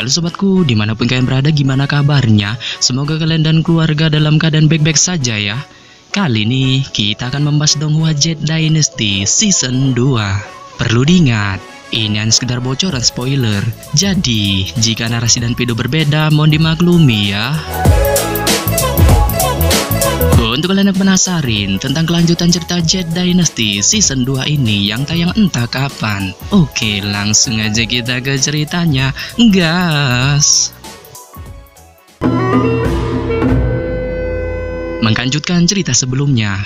Halo sobatku, dimanapun kalian berada, gimana kabarnya? Semoga kalian dan keluarga dalam keadaan baik-baik saja ya. Kali ini kita akan membahas Donghua Jet Dynasty Season 2. Perlu diingat, ini hanya sekedar bocoran spoiler. Jadi, jika narasi dan video berbeda, mohon dimaklumi ya. Untuk kalian yang penasaran tentang kelanjutan cerita Jet Dynasty Season 2 ini yang tayang entah kapan, oke, langsung aja kita ke ceritanya, gas! Menglanjutkan cerita sebelumnya,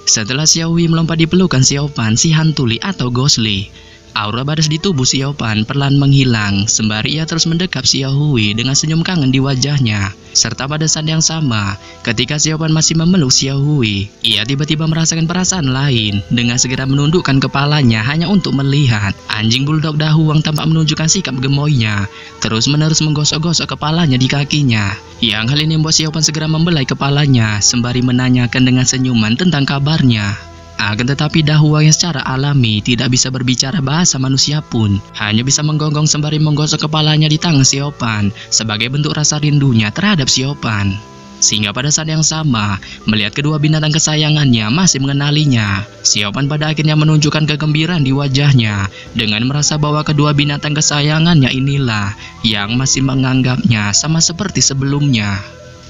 setelah Xiaohui melompat di pelukan Xiaopan si Hantuli atau Ghostly, aura badas di tubuh Xiaopan perlahan menghilang sembari ia terus mendekap Xiaohui dengan senyum kangen di wajahnya. Serta pada saat yang sama, ketika Xiaopan masih memeluk Xiaohui, ia tiba-tiba merasakan perasaan lain dengan segera menundukkan kepalanya hanya untuk melihat anjing bulldog Dahuang tampak menunjukkan sikap gemoynya, terus-menerus menggosok-gosok kepalanya di kakinya. Yang hal ini membuat Xiaopan segera membelai kepalanya sembari menanyakan dengan senyuman tentang kabarnya. Akan tetapi Dahuang yang secara alami tidak bisa berbicara bahasa manusia pun hanya bisa menggonggong sembari menggosok kepalanya di tangan Xiaopan sebagai bentuk rasa rindunya terhadap Xiaopan. Sehingga pada saat yang sama, melihat kedua binatang kesayangannya masih mengenalinya, Xiaopan pada akhirnya menunjukkan kegembiraan di wajahnya dengan merasa bahwa kedua binatang kesayangannya inilah yang masih menganggapnya sama seperti sebelumnya.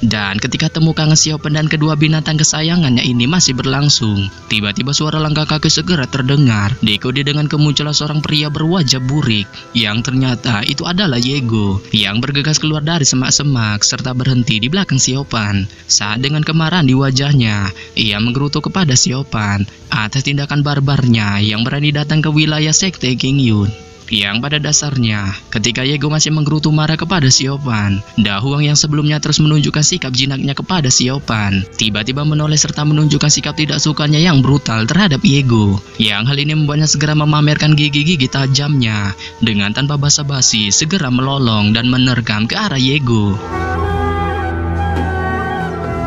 Dan ketika temu kangen Xiaopan dan kedua binatang kesayangannya ini masih berlangsung, tiba-tiba suara langkah kaki segera terdengar, diikuti dengan kemunculan seorang pria berwajah burik, yang ternyata itu adalah Yego, yang bergegas keluar dari semak-semak serta berhenti di belakang Xiaopan. Saat dengan kemarahan di wajahnya, ia menggerutu kepada Xiaopan atas tindakan barbarnya yang berani datang ke wilayah sekte King Yun. Yang pada dasarnya, ketika Yego masih menggerutu marah kepada Xiaopan, Dahuang yang sebelumnya terus menunjukkan sikap jinaknya kepada Xiaopan, tiba-tiba menoleh serta menunjukkan sikap tidak sukanya yang brutal terhadap Yego. Yang hal ini membuatnya segera memamerkan gigi-gigi tajamnya, dengan tanpa basa-basi segera melolong dan menerkam ke arah Yego.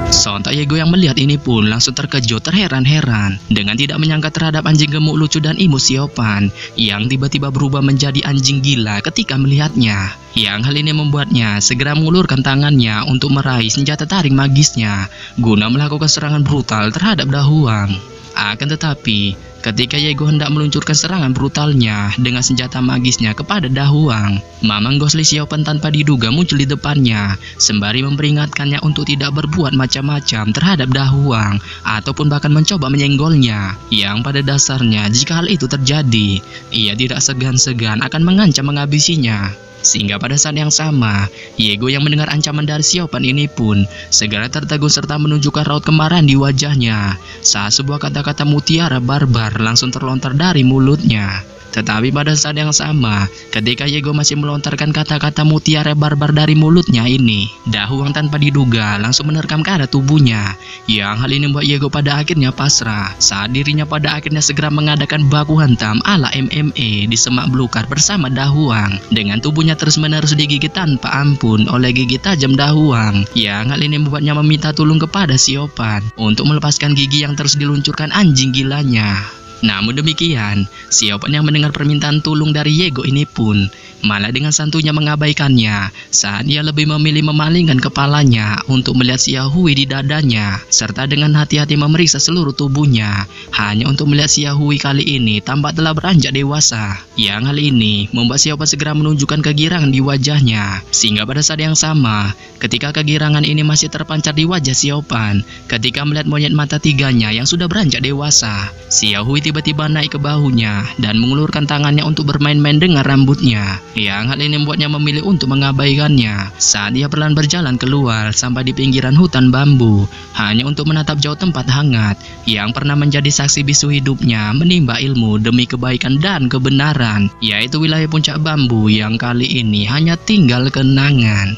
Sontak Yego yang melihat ini pun langsung terkejut terheran-heran dengan tidak menyangka terhadap anjing gemuk lucu dan imut Xiaopan yang tiba-tiba berubah menjadi anjing gila ketika melihatnya. Yang hal ini membuatnya segera mengulurkan tangannya untuk meraih senjata taring magisnya guna melakukan serangan brutal terhadap Dahuang. Akan tetapi, ketika Yego hendak meluncurkan serangan brutalnya dengan senjata magisnya kepada Dahuang, Mamang Ghostly Xiaopan tanpa diduga muncul di depannya, sembari memperingatkannya untuk tidak berbuat macam-macam terhadap Dahuang, ataupun bahkan mencoba menyenggolnya, yang pada dasarnya jika hal itu terjadi, ia tidak segan-segan akan mengancam menghabisinya. Sehingga pada saat yang sama, Yego yang mendengar ancaman dari Xiaopan ini pun segera tertegun serta menunjukkan raut kemarahan di wajahnya saat sebuah kata-kata mutiara barbar langsung terlontar dari mulutnya. Tetapi pada saat yang sama, ketika Yego masih melontarkan kata-kata mutiara barbar dari mulutnya ini, Dahuang tanpa diduga langsung menerkam ke arah tubuhnya. Yang hal ini membuat Yego pada akhirnya pasrah saat dirinya pada akhirnya segera mengadakan baku hantam ala MMA di semak belukar bersama Dahuang, dengan tubuhnya terus-menerus digigit tanpa ampun oleh gigi tajam Dahuang. Yang hal ini membuatnya meminta tolong kepada Xiaopan untuk melepaskan gigi yang terus diluncurkan anjing gilanya. Namun demikian, Xiaopan yang mendengar permintaan tolong dari Yego ini pun malah dengan santunya mengabaikannya saat ia lebih memilih memalingkan kepalanya untuk melihat Xiaohui di dadanya, serta dengan hati-hati memeriksa seluruh tubuhnya hanya untuk melihat Xiaohui kali ini tampak telah beranjak dewasa. Yang hal ini membuat Xiaopan segera menunjukkan kegirangan di wajahnya, sehingga pada saat yang sama, ketika kegirangan ini masih terpancar di wajah Xiaopan, ketika melihat monyet mata tiganya yang sudah beranjak dewasa, Xiaohui tiba-tiba naik ke bahunya dan mengulurkan tangannya untuk bermain-main dengan rambutnya. Yang hal ini membuatnya memilih untuk mengabaikannya saat dia perlahan berjalan keluar sampai di pinggiran hutan bambu, hanya untuk menatap jauh tempat hangat yang pernah menjadi saksi bisu hidupnya menimba ilmu demi kebaikan dan kebenaran, yaitu wilayah puncak bambu yang kali ini hanya tinggal kenangan.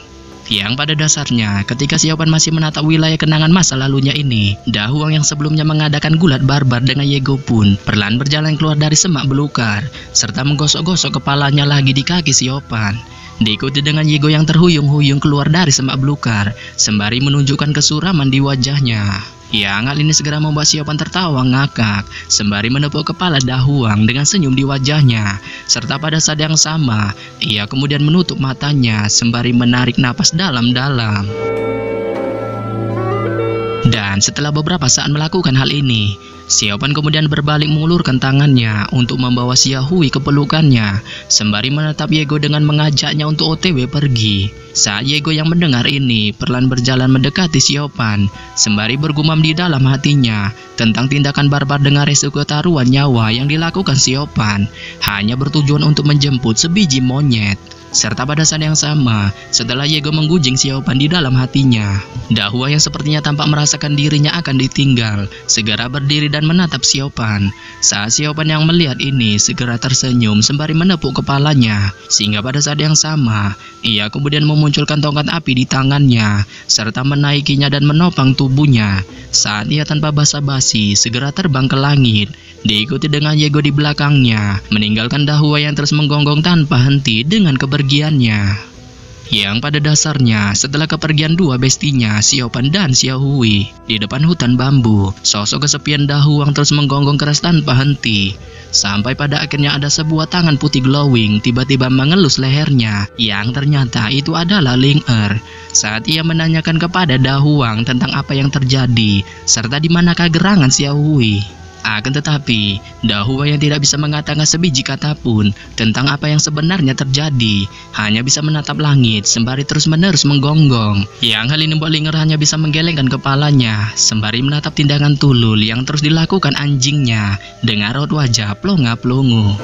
Yang pada dasarnya, ketika Xiaopan masih menatap wilayah kenangan masa lalunya ini, Dahuang yang sebelumnya mengadakan gulat barbar dengan Yego pun perlahan berjalan keluar dari semak belukar, serta menggosok-gosok kepalanya lagi di kaki Xiaopan. Diikuti dengan Yego yang terhuyung-huyung keluar dari semak belukar, sembari menunjukkan kesuraman di wajahnya. Yang hal ini segera membuat Siopan tertawa ngakak, sembari menepuk kepala Dahuang dengan senyum di wajahnya. Serta pada saat yang sama, ia kemudian menutup matanya, sembari menarik napas dalam-dalam. Dan setelah beberapa saat melakukan hal ini, Siopan kemudian berbalik mengulurkan tangannya untuk membawa Xiaohui ke pelukannya, sembari menatap Yego dengan mengajaknya untuk OTW pergi. Saat Yego yang mendengar ini perlahan berjalan mendekati Siopan, sembari bergumam di dalam hatinya tentang tindakan barbar dengan resiko taruhan nyawa yang dilakukan Siopan, hanya bertujuan untuk menjemput sebiji monyet. Serta pada saat yang sama, setelah Yego menggunjing Siopan di dalam hatinya, Dahua yang sepertinya tampak merasakan dirinya akan ditinggal, segera berdiri dan menatap Siopan. Saat Siopan yang melihat ini segera tersenyum sembari menepuk kepalanya, sehingga pada saat yang sama, ia kemudian memunculkan tongkat api di tangannya, serta menaikinya dan menopang tubuhnya. Saat ia tanpa basa-basi segera terbang ke langit, diikuti dengan Yego di belakangnya, meninggalkan Dahua yang terus menggonggong tanpa henti dengan kepergiannya. Yang pada dasarnya, setelah kepergian dua bestinya, Siopan dan Xiaohui, di depan hutan bambu, sosok kesepian Dahuang terus menggonggong keras tanpa henti. Sampai pada akhirnya ada sebuah tangan putih glowing tiba-tiba mengelus lehernya, yang ternyata itu adalah Ling Er. Saat ia menanyakan kepada Dahuang tentang apa yang terjadi, serta di manakah gerangan Xiaohui. Akan tetapi, Dahua yang tidak bisa mengatakan sebiji kata pun tentang apa yang sebenarnya terjadi, hanya bisa menatap langit sembari terus-menerus menggonggong. Yang hal ini membuat Ling Er hanya bisa menggelengkan kepalanya sembari menatap tindakan tulul yang terus dilakukan anjingnya dengan raut wajah plonga-plongo.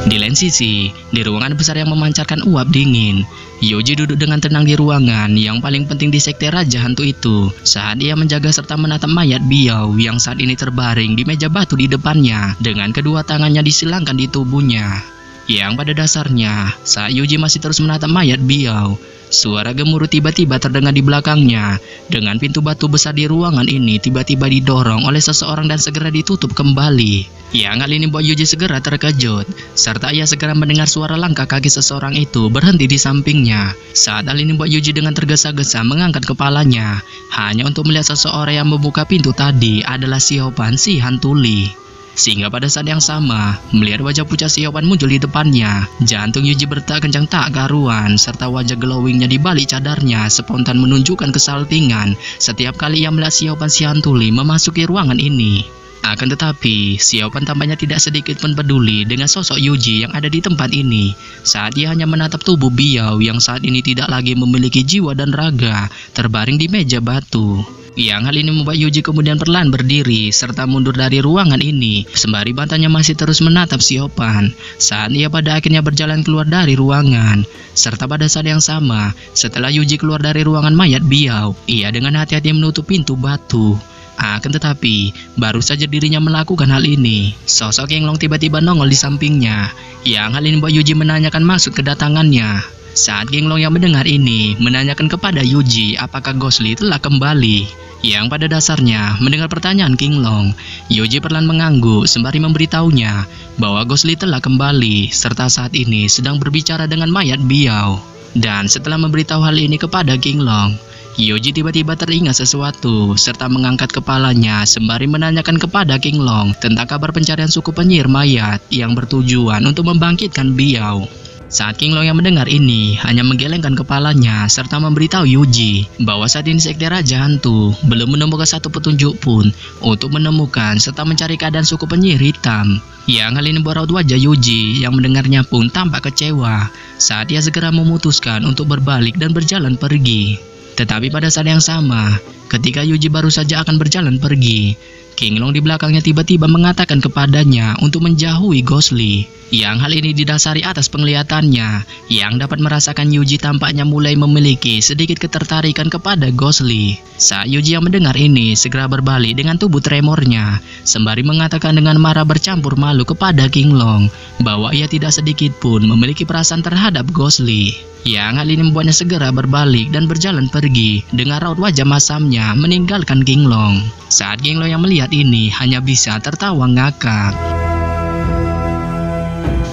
Di lain sisi, di ruangan besar yang memancarkan uap dingin, Yuji duduk dengan tenang di ruangan yang paling penting di sekte Raja Hantu itu, saat ia menjaga serta menatap mayat Biao yang saat ini terbaring di meja batu di depannya dengan kedua tangannya disilangkan di tubuhnya. Yang pada dasarnya, saat Yuji masih terus menatap mayat Biao, suara gemuruh tiba-tiba terdengar di belakangnya, dengan pintu batu besar di ruangan ini tiba-tiba didorong oleh seseorang dan segera ditutup kembali. Yang hal ini membuat Yuji segera terkejut, serta ia segera mendengar suara langkah kaki seseorang itu berhenti di sampingnya. Saat hal ini membuat Yuji dengan tergesa-gesa mengangkat kepalanya, hanya untuk melihat seseorang yang membuka pintu tadi adalah Siopan si Hantuli. Sehingga pada saat yang sama, melihat wajah pucat Siopan muncul di depannya, jantung Yuji berdetak kencang tak karuan, serta wajah glowingnya di balik cadarnya spontan menunjukkan kesaltingan setiap kali ia melihat Siopan si Hantuli memasuki ruangan ini. Akan tetapi, Siopan tampaknya tidak sedikit pun peduli dengan sosok Yuji yang ada di tempat ini, saat ia hanya menatap tubuh Biao yang saat ini tidak lagi memiliki jiwa dan raga, terbaring di meja batu. Yang hal ini membuat Yuji kemudian perlahan berdiri serta mundur dari ruangan ini, sembari matanya masih terus menatap Siopan saat ia pada akhirnya berjalan keluar dari ruangan. Serta pada saat yang sama, setelah Yuji keluar dari ruangan mayat Biao, ia dengan hati-hati menutup pintu batu. Akan tetapi, baru saja dirinya melakukan hal ini, sosok Qinglong tiba-tiba nongol di sampingnya. Yang hal ini membuat Yuji menanyakan maksud kedatangannya. Saat Qinglong yang mendengar ini menanyakan kepada Yuji apakah Ghostly telah kembali. Yang pada dasarnya mendengar pertanyaan Qinglong, Yuji perlahan mengangguk sembari memberitahunya bahwa Ghostly telah kembali serta saat ini sedang berbicara dengan mayat Biao. Dan setelah memberitahu hal ini kepada Qinglong, Yuji tiba-tiba teringat sesuatu serta mengangkat kepalanya sembari menanyakan kepada Qinglong tentang kabar pencarian suku penyihir mayat yang bertujuan untuk membangkitkan Biao. Saat Qinglong yang mendengar ini hanya menggelengkan kepalanya serta memberitahu Yuji bahwa saat ini sekte Raja Hantu belum menemukan satu petunjuk pun untuk menemukan serta mencari keadaan suku penyihir hitam. Yang hal ini membuat raut wajah Yuji yang mendengarnya pun tampak kecewa saat ia segera memutuskan untuk berbalik dan berjalan pergi. Tetapi pada saat yang sama, ketika Yuji baru saja akan berjalan pergi, Qinglong di belakangnya tiba-tiba mengatakan kepadanya untuk menjauhi Ghostly. Yang hal ini didasari atas penglihatannya, yang dapat merasakan Yuji tampaknya mulai memiliki sedikit ketertarikan kepada Ghostly. Saat Yuji yang mendengar ini segera berbalik dengan tubuh tremornya, sembari mengatakan dengan marah bercampur malu kepada Qinglong bahwa ia tidak sedikit pun memiliki perasaan terhadap Ghostly. Yang hal ini membuatnya segera berbalik dan berjalan pergi dengan raut wajah masamnya meninggalkan Qinglong. Saat Qinglong yang melihat ini hanya bisa tertawa ngakak.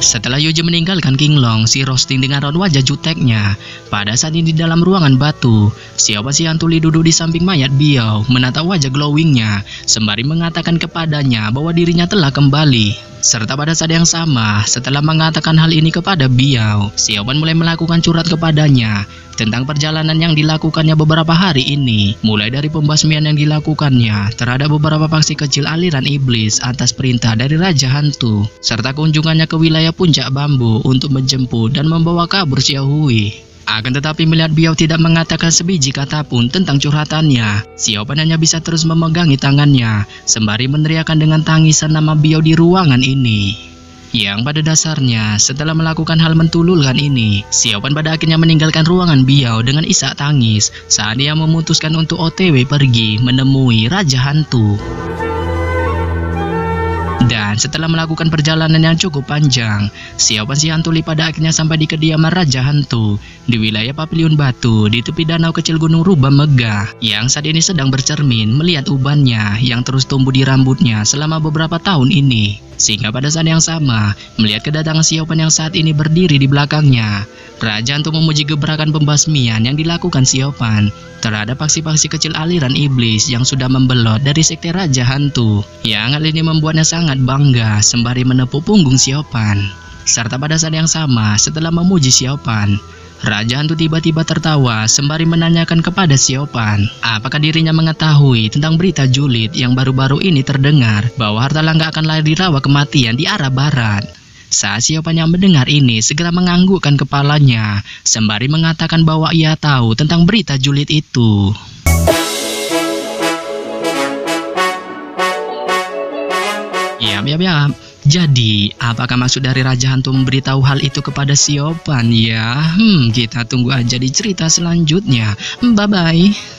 Setelah Yuji meninggalkan Qinglong, si roasting dengan raut wajah juteknya. Pada saat ini di dalam ruangan batu, Xiaopan si Hantuli duduk di samping mayat Biao, menatap wajah glowingnya, sembari mengatakan kepadanya bahwa dirinya telah kembali. Serta pada saat yang sama, setelah mengatakan hal ini kepada Biao, Xiaopan mulai melakukan curhat kepadanya tentang perjalanan yang dilakukannya beberapa hari ini, mulai dari pembasmian yang dilakukannya terhadap beberapa faksi kecil aliran iblis atas perintah dari Raja Hantu, serta kunjungannya ke wilayah Puncak Bambu untuk menjemput dan membawa kabur Xiao Hui. Akan tetapi melihat Biao tidak mengatakan sebiji kata pun tentang curhatannya, Xiaopan hanya bisa terus memegangi tangannya, sembari meneriakkan dengan tangisan nama Biao di ruangan ini. Yang pada dasarnya, setelah melakukan hal mentululkan ini, Xiaopan pada akhirnya meninggalkan ruangan Biao dengan isak tangis saat dia memutuskan untuk OTW pergi menemui Raja Hantu. Dan setelah melakukan perjalanan yang cukup panjang, Xiaopan si Hantuli pada akhirnya sampai di kediaman Raja Hantu di wilayah Papiliun Batu di tepi danau kecil Gunung Rubah megah yang saat ini sedang bercermin melihat ubannya yang terus tumbuh di rambutnya selama beberapa tahun ini. Sehingga pada saat yang sama, melihat kedatangan Xiaopan yang saat ini berdiri di belakangnya, Raja Hantu memuji gebrakan pembasmian yang dilakukan Xiaopan terhadap faksi-faksi kecil aliran iblis yang sudah membelot dari sekte Raja Hantu. Yang hal ini membuatnya sangat bangga sembari menepuk punggung Xiaopan. Serta pada saat yang sama, setelah memuji Xiaopan, Raja Hantu tiba-tiba tertawa sembari menanyakan kepada Xiaopan apakah dirinya mengetahui tentang berita julid yang baru-baru ini terdengar bahwa harta langka akan lahir di rawa kematian di arah barat. Saat Xiaopan yang mendengar ini segera menganggukkan kepalanya sembari mengatakan bahwa ia tahu tentang berita julid itu. Yap. Jadi, apakah maksud dari Raja Hantu memberitahu hal itu kepada Xiaopan ya? Kita tunggu aja di cerita selanjutnya. Bye-bye.